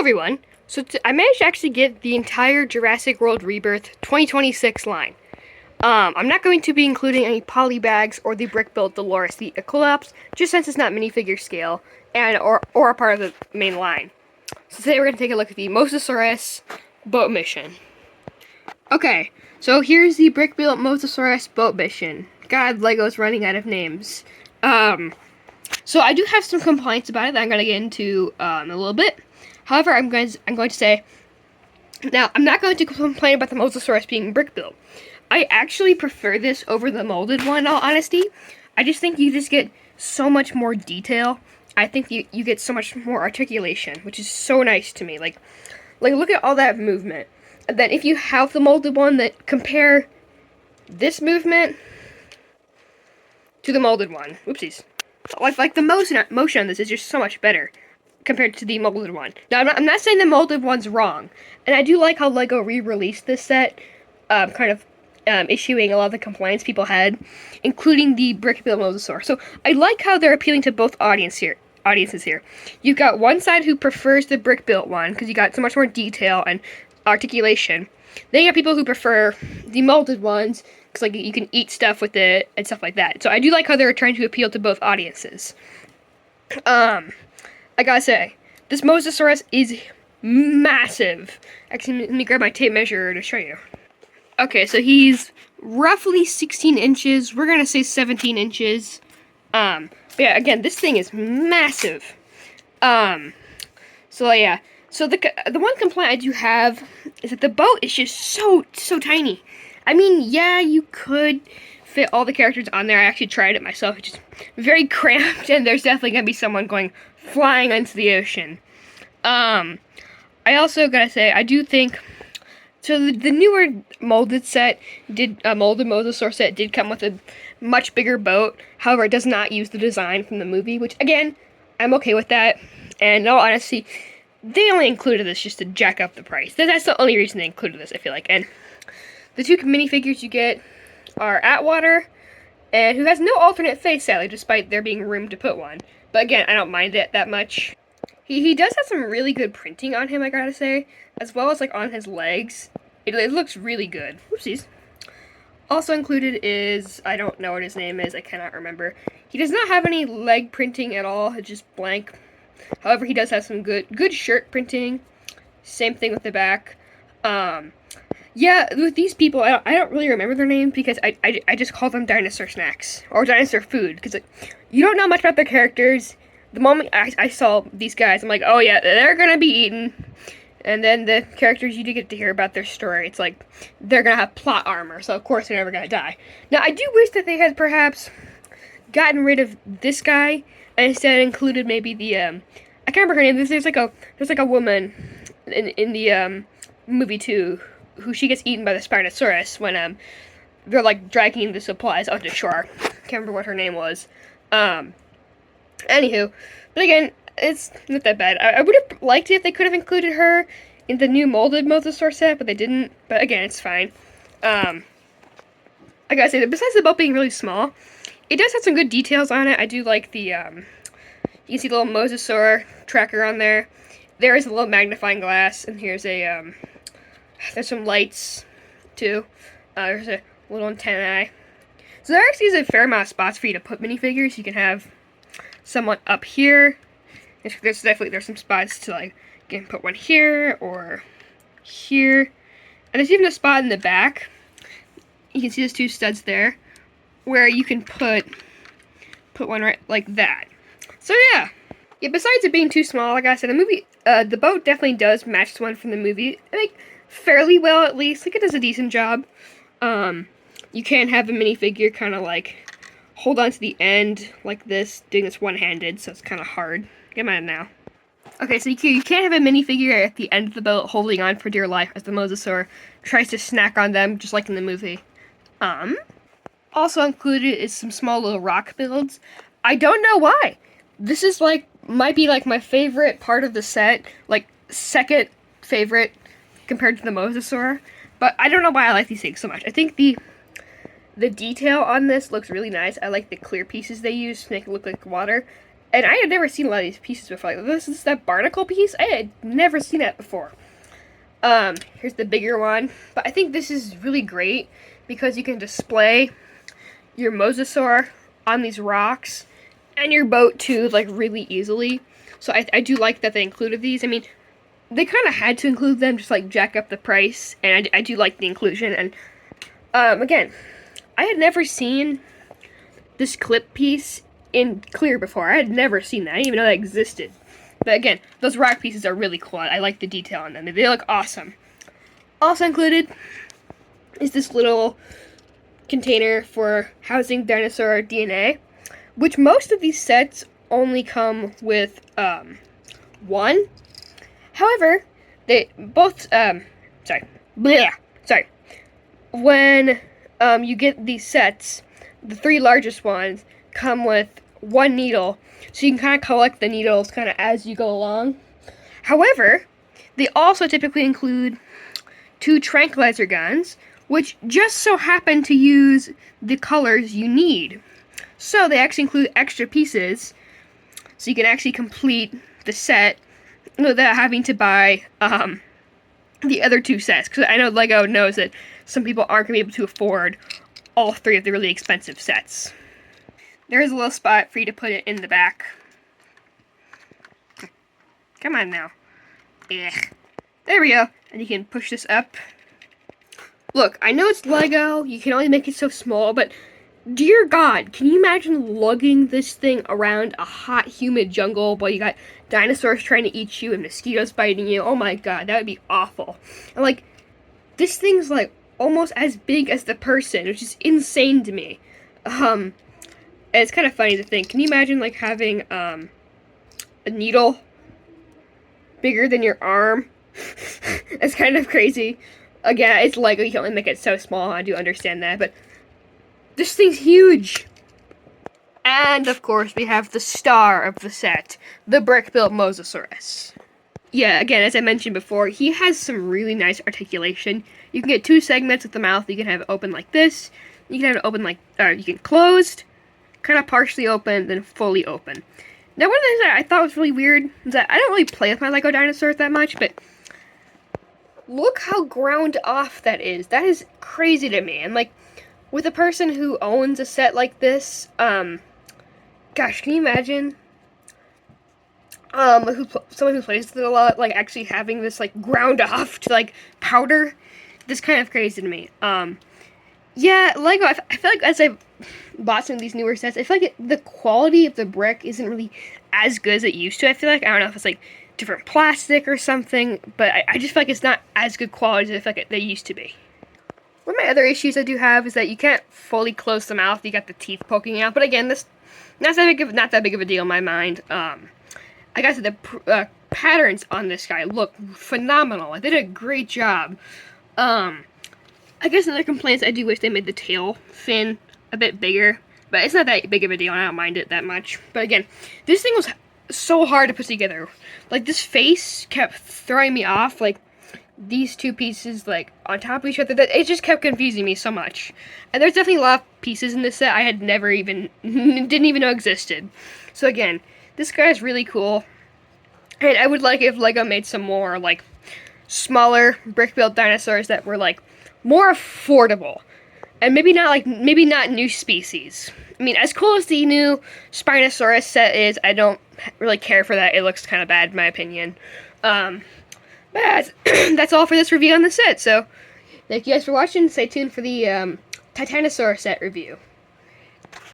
everyone! So I managed to actually get the entire Jurassic World Rebirth 2026 line. I'm not going to be including any poly bags or the brick-built Dolores the Eclipse, just since it's not minifigure scale and or a part of the main line. So today we're going to take a look at the Mosasaurus boat mission. Okay, so here's the brick-built Mosasaurus boat mission. God, Lego's running out of names. So I do have some complaints about it that I'm going to get into in a little bit. However, I'm going to say, now, I'm not going to complain about the Mosasaurus being brick-built. I actually prefer this over the molded one, in all honesty. I just think you just get so much more detail. I think you get so much more articulation, which is so nice to me. Like look at all that movement. And then if you have the molded one, that compare this movement to the molded one. Whoopsies. Like the motion on this is just so much better compared to the molded one. Now, I'm not saying the molded one's wrong, and I do like how Lego re-released this set, issuing a lot of the complaints people had, including the brick-built Mosasaur. So I like how they're appealing to both audiences here. You've got one side who prefers the brick-built one because you got so much more detail and articulation. Then you got people who prefer the molded ones because like you can eat stuff with it and stuff like that. So I do like how they're trying to appeal to both audiences. I gotta say, this Mosasaurus is massive. Actually, let me grab my tape measure to show you. Okay, so he's roughly 16 inches. We're gonna say 17 inches. But yeah, again, this thing is massive. So yeah. So the one complaint I do have is that the boat is just so tiny. I mean, yeah, you could fit all the characters on there. I actually tried it myself. It's just very cramped, and there's definitely gonna be someone flying into the ocean. I also gotta say, I do think, so the newer molded Mosasaur set did come with a much bigger boat. However, it does not use the design from the movie, which again, I'm okay with that. And in all honesty, they only included this just to jack up the price. That's the only reason they included this, I feel like. And the two minifigures you get are Atwater, and who has no alternate face, sadly, despite there being room to put one. But again, I don't mind it that much. He does have some really good printing on him, I gotta say, as well as like on his legs. It looks really good. Whoopsies. Also included is, I don't know what his name is, I cannot remember. He does not have any leg printing at all, it's just blank. However, he does have some good shirt printing. Same thing with the back. Yeah, with these people, I don't really remember their names because I just call them dinosaur snacks or dinosaur food because like, you don't know much about their characters. The moment I saw these guys, I'm like, oh yeah, they're gonna be eaten. And then the characters, you do get to hear about their story. It's like they're gonna have plot armor, so of course they're never gonna die. Now I do wish that they had perhaps gotten rid of this guy and instead included maybe the I can't remember her name. There's like a woman in the movie too, who she gets eaten by the Spinosaurus when they're like dragging the supplies onto shore. Can't remember what her name was. Anywho, but again, it's not that bad. I would have liked it if they could have included her in the new molded Mosasaur set, but they didn't. But again, it's fine. I gotta say that besides the boat being really small, it does have some good details on it. I do like the you can see the little Mosasaur tracker on there. There is a little magnifying glass, and here's a there's some lights too. There's a little antennae. So there actually is a fair amount of spots for you to put minifigures. You can have someone up here. There's some spots to like, you can put one here or here. And there's even a spot in the back. You can see those two studs there where you can put one right like that. So yeah. Yeah, besides it being too small, like I said, the boat definitely does match the one from the movie. Like fairly well at least. Like it does a decent job. You can have a minifigure kind of like hold on to the end like this, doing this one-handed, so it's kind of hard. Get mad now. Okay, so you can't have a minifigure at the end of the boat holding on for dear life as the Mosasaur tries to snack on them, just like in the movie. Also included is some small little rock builds. I don't know why. This is like, might be like my favorite part of the set, like second favorite compared to the Mosasaur. But I don't know why I like these things so much. I think the detail on this looks really nice. I like the clear pieces they use to make it look like water. And I had never seen a lot of these pieces before. Like, this is that barnacle piece. I had never seen that before. Here's the bigger one. But I think this is really great because you can display your Mosasaur on these rocks and your boat too, like, really easily. So I do like that they included these. I mean, they kind of had to include them, just like jack up the price, and I do like the inclusion. And again, I had never seen this clip piece in clear before. I had never seen that. I didn't even know that existed. But again, those rock pieces are really cool. I like the detail on them. They look awesome. Also included is this little container for housing dinosaur DNA, which most of these sets only come with one. However, they both when you get these sets, the 3 largest ones come with 1 needle, so you can kind of collect the needles kind of as you go along. However, they also typically include 2 tranquilizer guns, which just so happen to use the colors you need. So they actually include extra pieces, so you can actually complete the set without having to buy the other 2 sets. Because I know LEGO knows that some people aren't going to be able to afford all 3 of the really expensive sets. There is a little spot for you to put it in the back. Come on now. Yeah. There we go. And you can push this up. Look, I know it's LEGO. You can only make it so small, but dear God, can you imagine lugging this thing around a hot, humid jungle while you got dinosaurs trying to eat you and mosquitoes biting you? Oh my God, that would be awful. And like, this thing's like almost as big as the person, which is insane to me. And it's kind of funny to think. Can you imagine like having a needle bigger than your arm? It's kind of crazy. Again, it's LEGO. You can only make it so small. I do understand that, but this thing's huge. And of course, we have the star of the set, the brick-built Mosasaurus. Yeah, again, as I mentioned before, he has some really nice articulation. You can get 2 segments with the mouth. You can have it open like this. You can have it open like, you can closed, kind of partially open, then fully open. Now, one of the things that I thought was really weird is that I don't really play with my LEGO dinosaurs that much, but look how ground off that is. That is crazy to me. And like, with a person who owns a set like this, gosh, can you imagine? Someone who plays with it a lot, like actually having this like ground off to like powder. This kind of crazy to me. Yeah, LEGO. I feel like as I've bought some of these newer sets, I feel like the quality of the brick isn't really as good as it used to. I feel like, I don't know if it's like different plastic or something, but I just feel like it's not as good quality as I feel like they used to be. One of my other issues I do have is that you can't fully close the mouth. You got the teeth poking out. But again, this not that big of a deal in my mind. I gotta say the patterns on this guy look phenomenal. Like, they did a great job. I guess another complaint is I do wish they made the tail fin a bit bigger, but it's not that big of a deal, and I don't mind it that much. But again, this thing was so hard to put together. Like, this face kept throwing me off. Like, these 2 pieces, like, on top of each other, that it just kept confusing me so much. And there's definitely a lot of pieces in this set I had never even, didn't even know existed. So again, this guy is really cool. And I would like if LEGO made some more, like, smaller brick-built dinosaurs that were, like, more affordable. And maybe not new species. I mean, as cool as the new Spinosaurus set is, I don't really care for that. It looks kind of bad, in my opinion. But that's all for this review on the set. So, thank you guys for watching. Stay tuned for the Titanosaur set review.